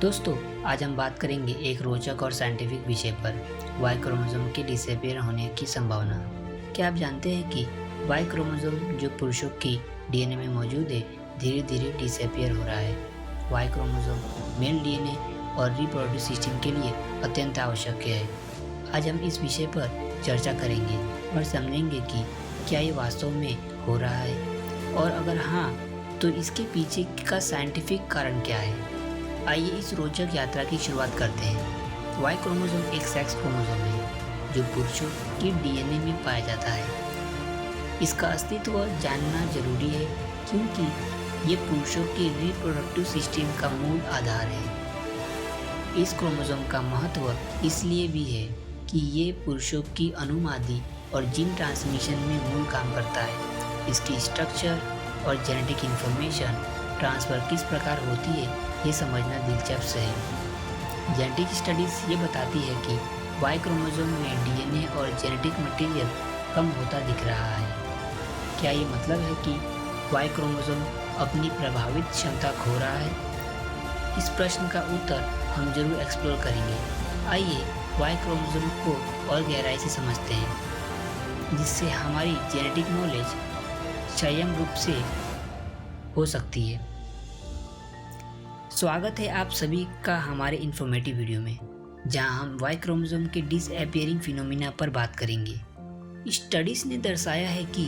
दोस्तों, आज हम बात करेंगे एक रोचक और साइंटिफिक विषय पर, वाई क्रोमोसोम के डिसअपीयर होने की संभावना। क्या आप जानते हैं कि वाई क्रोमोसोम जो पुरुषों की डीएनए में मौजूद है, धीरे धीरे डिसअपीयर हो रहा है। वाई क्रोमोसोम मेल डीएनए और रिप्रोडक्टिव सिस्टम के लिए अत्यंत आवश्यक है। आज हम इस विषय पर चर्चा करेंगे और समझेंगे कि क्या ये वास्तव में हो रहा है, और अगर हाँ, तो इसके पीछे का साइंटिफिक कारण क्या है। आइए इस रोचक यात्रा की शुरुआत करते हैं। वाई क्रोमोसोम एक सेक्स क्रोमोसोम है जो पुरुषों की डीएनए में पाया जाता है। इसका अस्तित्व जानना जरूरी है क्योंकि ये पुरुषों के रिप्रोडक्टिव सिस्टम का मूल आधार है। इस क्रोमोसोम का महत्व इसलिए भी है कि ये पुरुषों की अनुमादी और जीन ट्रांसमिशन में मूल काम करता है। इसकी स्ट्रक्चर और जेनेटिक इंफॉर्मेशन ट्रांसफ़र किस प्रकार होती है, ये समझना दिलचस्प है। जेनेटिक स्टडीज़ ये बताती है कि वाई क्रोमोसोम में डीएनए और जेनेटिक मटेरियल कम होता दिख रहा है। क्या ये मतलब है कि वाई क्रोमोसोम अपनी प्रभावित क्षमता खो रहा है? इस प्रश्न का उत्तर हम जरूर एक्सप्लोर करेंगे। आइए वाई क्रोमोसोम को और गहराई से समझते हैं, जिससे हमारी जेनेटिक नॉलेज संयम रूप से हो सकती है। स्वागत है आप सभी का हमारे इन्फॉर्मेटिव वीडियो में, जहां हम वाई क्रोमोसोम के डिसअपीयरिंग फिनोमिना पर बात करेंगे। स्टडीज ने दर्शाया है कि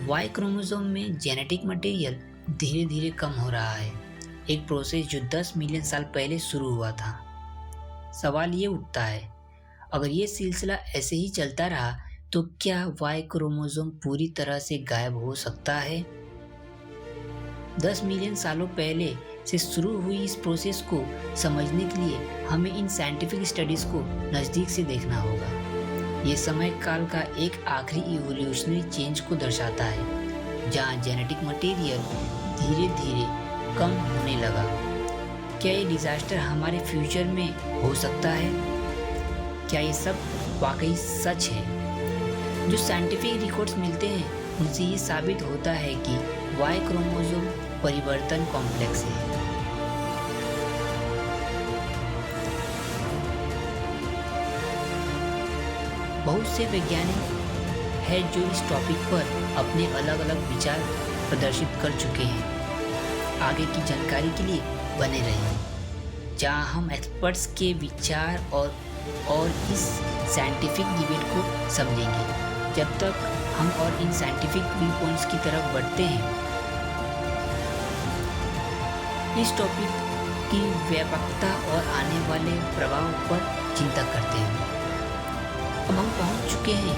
वाई क्रोमोसोम में जेनेटिक मटेरियल धीरे धीरे कम हो रहा है, एक प्रोसेस जो 10 मिलियन साल पहले शुरू हुआ था। सवाल ये उठता है, अगर ये सिलसिला ऐसे ही चलता रहा तो क्या वाई क्रोमोसोम पूरी तरह से गायब हो सकता है? 10 मिलियन सालों पहले से शुरू हुई इस प्रोसेस को समझने के लिए हमें इन साइंटिफिक स्टडीज़ को नज़दीक से देखना होगा। ये समय काल का एक आखिरी इवोल्यूशनरी चेंज को दर्शाता है, जहाँ जेनेटिक मटेरियल धीरे धीरे कम होने लगा। क्या ये डिज़ास्टर हमारे फ्यूचर में हो सकता है? क्या ये सब वाकई सच है? जो साइंटिफिक रिकॉर्ड्स मिलते हैं उनसे ये साबित होता है कि वाई क्रोमोसोम परिवर्तन कॉम्प्लेक्स है। बहुत से वैज्ञानिक हैं जो इस टॉपिक पर अपने अलग अलग विचार प्रदर्शित कर चुके हैं। आगे की जानकारी के लिए बने रहें, जहां हम एक्सपर्ट्स के विचार और इस साइंटिफिक डिबेट को समझेंगे। जब तक हम और इन साइंटिफिक व्यू पॉइंट्स की तरफ बढ़ते हैं, इस टॉपिक की व्यापकता और आने वाले प्रभाव पर चिंता करते हैं। अब हम पहुंच चुके हैं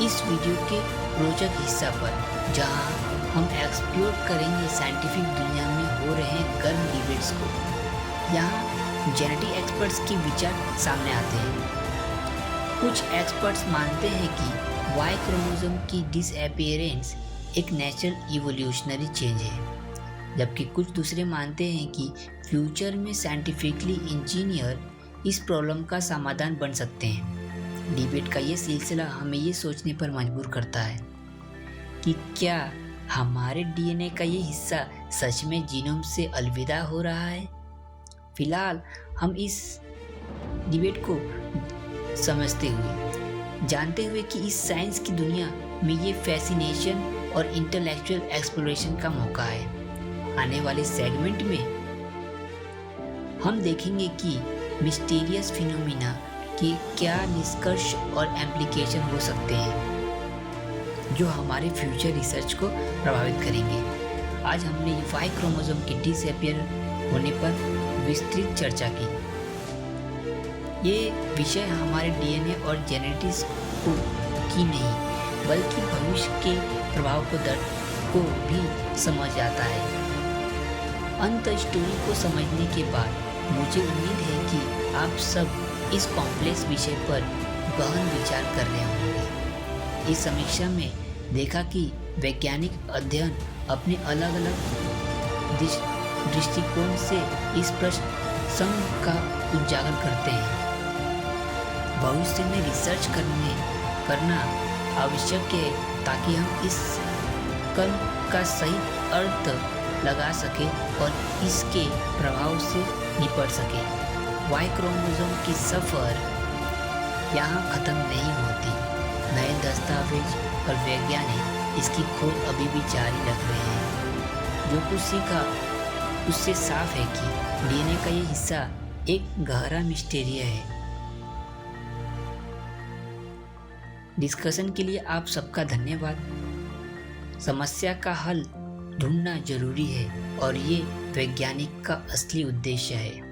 इस वीडियो के रोचक हिस्सा पर, जहां हम एक्सप्लोर करेंगे साइंटिफिक दुनिया में हो रहे गर्म डिबेट्स को। यहाँ जेनेटिक एक्सपर्ट्स के विचार सामने आते हैं। कुछ एक्सपर्ट्स मानते हैं कि वाई क्रोमोसोम की डिसअपीयरेंस एक नेचुरल इवोल्यूशनरी चेंज है, जबकि कुछ दूसरे मानते हैं कि फ्यूचर में साइंटिफिकली इंजीनियर इस प्रॉब्लम का समाधान बन सकते हैं। डिबेट का ये सिलसिला हमें ये सोचने पर मजबूर करता है कि क्या हमारे डीएनए का ये हिस्सा सच में जीनोम से अलविदा हो रहा है। फिलहाल हम इस डिबेट को समझते हुए, जानते हुए कि इस साइंस की दुनिया में ये फैसिनेशन और इंटेलेक्चुअल एक्सप्लोरेशन का मौका है। आने वाले सेगमेंट में हम देखेंगे कि मिस्टीरियस फिनोमिना के क्या निष्कर्ष और एप्लीकेशन हो सकते हैं, जो हमारे फ्यूचर रिसर्च को प्रभावित करेंगे। आज हमने वाई क्रोमोसोम के डिसअपीयर होने पर विस्तृत चर्चा की। ये विषय हमारे डीएनए और जेनेटिक्स की नहीं, बल्कि भविष्य के प्रभाव को भी समझ आता है। अंत स्टोरी को समझने के बाद मुझे उम्मीद है कि आप सब इस कॉम्प्लेक्स विषय पर गहन विचार कर रहे होंगे। इस समीक्षा में देखा कि वैज्ञानिक अध्ययन अपने अलग अलग दृष्टिकोण से इस प्रश्न का उजागर करते हैं। भविष्य में रिसर्च करना आवश्यक है ताकि हम इस कल का सही अर्थ लगा सके और इसके प्रभाव से निपट सके। वाई क्रोमोसोम की सफ़र यहाँ ख़त्म नहीं होती। नए दस्तावेज और वैज्ञानिक इसकी खोज अभी भी जारी रख रहे हैं। जो कुछ सीखा उससे साफ है कि डीएनए का ये हिस्सा एक गहरा मिस्टीरियस है। डिस्कशन के लिए आप सबका धन्यवाद। समस्या का हल ढूंढना जरूरी है और ये वैज्ञानिक का असली उद्देश्य है।